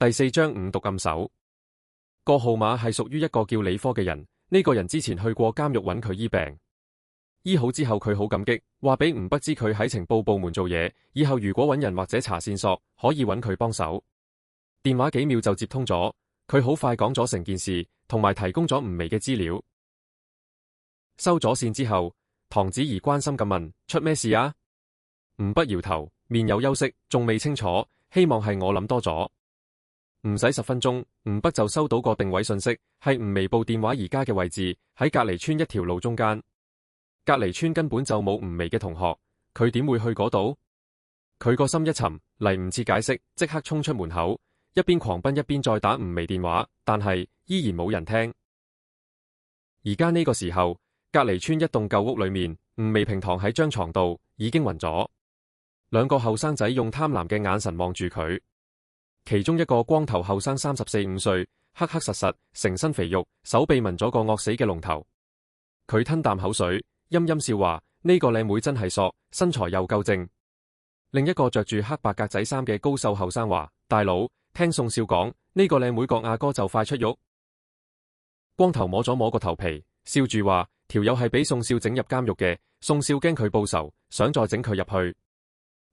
第4章誤讀暗手。個號碼係屬於一個叫李科嘅人，呢個人之前去過監獄揾佢醫病，醫好之後佢好感激，話俾吳北知佢喺情報部門做嘢，以後如果揾人或者查線索，可以揾佢幫手。電話幾秒就接通咗，佢好快講咗成件事，同埋提供咗吳薇嘅資料。收咗線之後，唐子怡關心咁問：出咩事啊？吳北搖頭，面有憂色，仲未清楚，希望係我諗多咗。唔使10分鐘，吳北就收到個定位信息，係吳薇部電話而家嘅位置喺隔離村一條路中間。隔離村根本就冇吳薇嘅同學，佢點會去嗰度？佢個心一沉，嚟唔切解釋，即刻衝出門口，一邊狂奔一邊再打吳薇電話，但係依然冇人聽。而家呢個時候，隔離村一棟舊屋裏面，吳薇平躺喺張床度，已經暈咗。兩個後生仔用貪婪嘅眼神望住佢。其中一個光頭後生34、5歲，黑黑實實，成身肥肉，手臂紋咗個惡死嘅龍頭。佢吞啖口水，陰陰笑話：呢個靚妹真係索，身材又夠正。另一個着住黑白格仔衫嘅高瘦後生話：大佬，聽宋少講，呢個靚妹個阿哥就快出獄。光頭摸咗摸個頭皮，笑住話：條友係俾宋少整入監獄嘅，宋少驚佢報仇，想再整佢入去。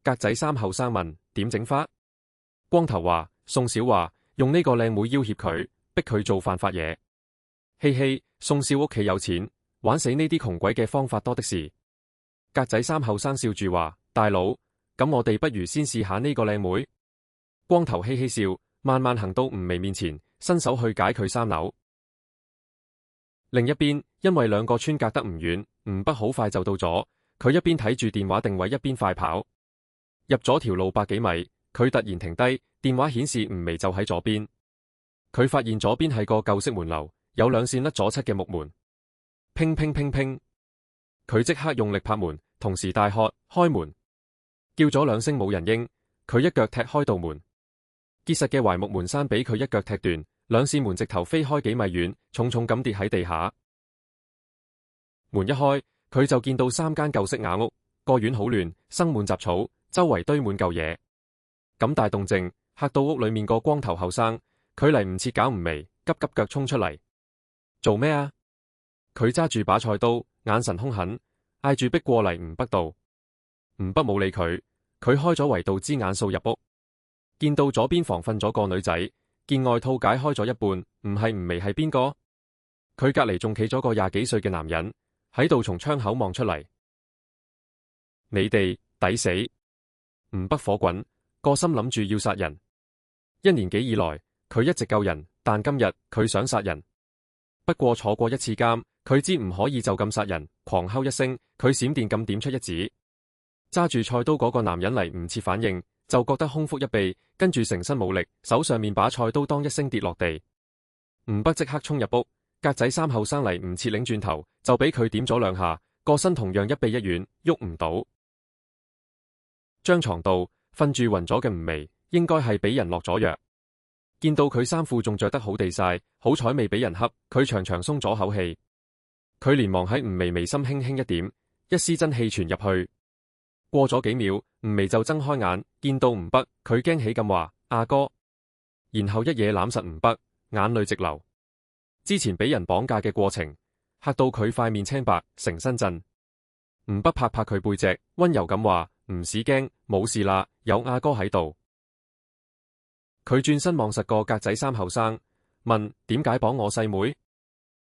格仔衫後生問：點整法？光頭話：宋少話用呢個靚妹要挾佢，逼佢做犯法嘢。嘻嘻，宋少屋企有錢，玩死呢啲窮鬼嘅方法多的是。格仔衫後生笑住話：大佬，咁我哋不如先試下呢個靚妹。光頭嘻嘻笑，慢慢行到吳薇面前，伸手去解佢衫紐。另一邊，因為兩個村隔得唔遠，吳北好快就到咗。佢一邊睇住電話定位，一邊快跑。入咗條路100幾米。佢突然停低，電話顯示吳薇就喺左邊。佢發現左邊係個舊式門樓，有2扇甩咗漆嘅木門。乒乒乒乒，佢即刻用力拍門，同時大喝：開門！叫咗2聲冇人應，佢一腳踢開道門。結實嘅槐木門閂俾佢一腳踢斷，2扇門直頭飛開幾米遠，重重咁跌喺地下。門一開，佢就見到3間舊式瓦屋，個院好亂，生滿雜草，周圍堆滿舊嘢。咁大動靜，嚇到屋裏面個光頭後生，佢嚟唔切搞吳薇，急急腳衝出嚟。做咩啊？佢揸住把菜刀，眼神兇狠，嗌住逼過嚟吳北度。吳北冇理佢，佢開咗圍道之眼掃入屋，見到左邊房瞓咗個女仔，件外套解開咗一半，唔係吳薇係邊個？佢隔籬仲企咗個20幾歲嘅男人，喺度從窗口望出嚟。你哋抵死！吳北火滾。個心諗住要殺人。1年幾以來，佢一直救人，但今日佢想殺人。不過坐過1次監，佢知唔可以就咁殺人，狂吼一聲，佢閃電咁點出一指，揸住菜刀嗰個男人嚟唔切反應，就覺得空腹一避，跟住成身冇力，手上面把菜刀當一聲跌落地。吳北即刻衝入屋，格仔衫後生嚟唔切擰轉頭，就俾佢點咗2下，個身同樣一臂一軟，喐唔到。張床度瞓住暈咗嘅吳薇，應該係俾人落咗藥。見到佢衫褲仲着得好地晒，好彩未俾人恰，佢長長鬆咗口氣。佢連忙喺吳薇眉心輕輕一點，一絲真氣傳入去。過咗幾秒，吳薇就睜開眼，見到吳北，佢驚喜咁話：阿哥。然後一嘢攬實吳北，眼淚直流。之前俾人綁架嘅過程，嚇到佢塊面青白，成身震。吳北拍拍佢背脊，溫柔咁話：唔使驚，冇事啦，有阿哥喺度。佢轉身望實個格仔衫後生，問：點解綁我細妹？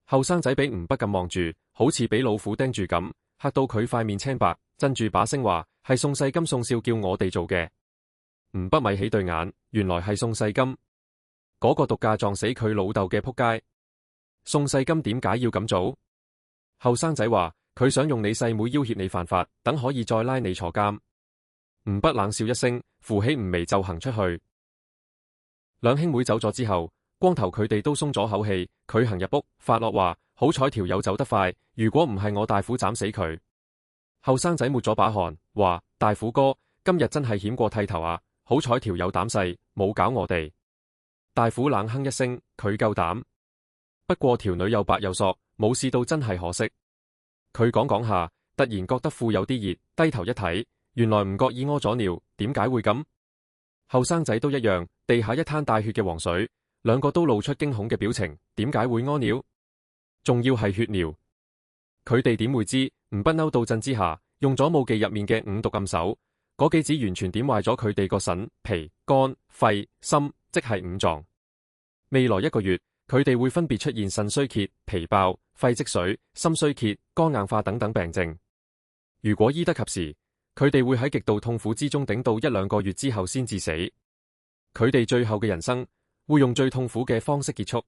後生仔俾吳北咁望住，好似俾老虎盯住咁，嚇到佢塊面青白，震住把聲話：係宋世金宋少叫我哋做嘅。吳北咪起對眼，原來係宋世金，嗰個毒駕撞死佢老豆嘅仆街。宋世金點解要咁做？後生仔話：佢想用你細妹要挾你犯法，等可以再拉你坐監。吳北冷笑一聲，扶起吳薇就行出去。兩兄妹走咗之後，光頭佢哋都鬆咗口氣。佢行入屋，發落話：好彩條友走得快，如果唔係我大虎斬死佢。後生仔抹咗把汗，話：大虎哥，今日真係險過剃頭啊！好彩條友膽細，冇搞我哋。大虎冷哼一聲，佢夠膽。不過條女又白又索，冇試到真係可惜。佢講講下，突然覺得褲有啲熱，低頭一睇，原來唔覺意屙咗尿。點解會咁？後生仔都一樣，地下一灘帶血嘅黃水，兩個都露出驚恐嘅表情。點解會屙尿？仲要係血尿？佢哋點會知？吳不嬲到陣之下，用咗武技入面嘅五毒暗手，嗰幾指完全點壞咗佢哋個腎、脾、肝、肺、心，即係五臟。未來1個月，佢哋會分別出現腎衰竭、脾爆、肺積水、心衰竭、肝硬化等等病症。如果醫得及時，佢哋會喺極度痛苦之中頂到1-2個月之後先至死。佢哋最後嘅人生會用最痛苦嘅方式結束。